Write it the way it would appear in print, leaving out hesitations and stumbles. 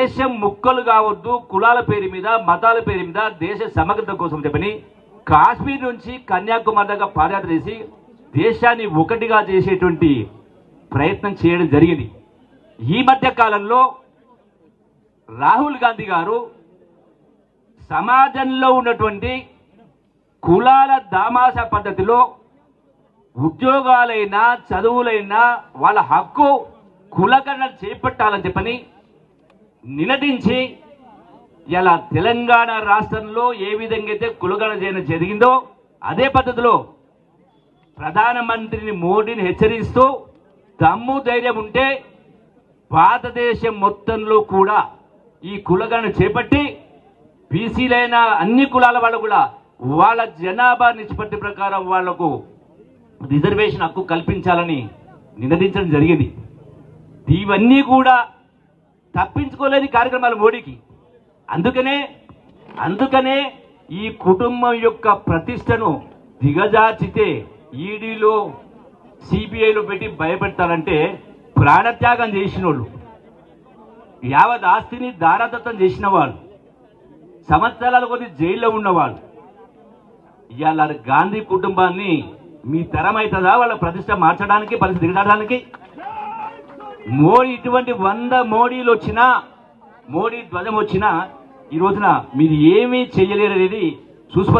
దేశం ముక్కలు కావద్దు, కులాల పేరు మీద మతాల పేరు మీద దేశ సమగ్రత కోసం చెప్పని కాశ్మీర్ నుంచి కన్యాకుమారి దాకా పాదయాత్ర చేసి దేశాన్ని ఒకటిగా చేసేటువంటి ప్రయత్నం చేయడం జరిగింది. ఈ మధ్య కాలంలో రాహుల్ గాంధీ గారు సమాజంలో ఉన్నటువంటి కులాల దామాస పద్ధతిలో ఉద్యోగాలైనా చదువులైనా వాళ్ళ హక్కు కులగణన చేపట్టాలని చెప్పని నినదించి ఇలా తెలంగాణ రాష్ట్రంలో ఏ విధంగా అయితే కులగణన చేయడం జరిగిందో అదే పద్ధతిలో ప్రధానమంత్రిని మోడీని హెచ్చరిస్తూ దమ్ము ధైర్యం ఉంటే భారతదేశం మొత్తంలో కూడా ఈ కులగణన చేపట్టి బీసీలైన అన్ని కులాల వాళ్ళు కూడా వాళ్ళ జనాభా నిష్పత్తి ప్రకారం వాళ్లకు రిజర్వేషన్ హక్కు కల్పించాలని నినదించడం జరిగింది. ఇవన్నీ కూడా తప్పించుకోలేని కార్యక్రమాలు మోడీకి. అందుకనే ఈ కుటుంబం యొక్క ప్రతిష్టను దిగజార్చితే ఈడీలో సిబిఐలో పెట్టి భయపెడతారంటే ప్రాణత్యాగం చేసిన వాళ్ళు, యావత్ ఆస్తిని దారాదత్తం చేసిన వాళ్ళు, సంవత్సరాల కొద్ది జైల్లో ఉన్నవాళ్ళు ఇవాళ గాంధీ కుటుంబాన్ని మీ తరం అవుతుందా వాళ్ళ ప్రతిష్ట మార్చడానికి, పరిస్థితి దిగడానికి? మోడీ ఇటువంటి 100 మోడీలు వచ్చినా, మోడీ ధ్వజం వచ్చినా ఈ రోజున మీరు ఏమీ చేయలేరు అనేది సుస్పష్టం.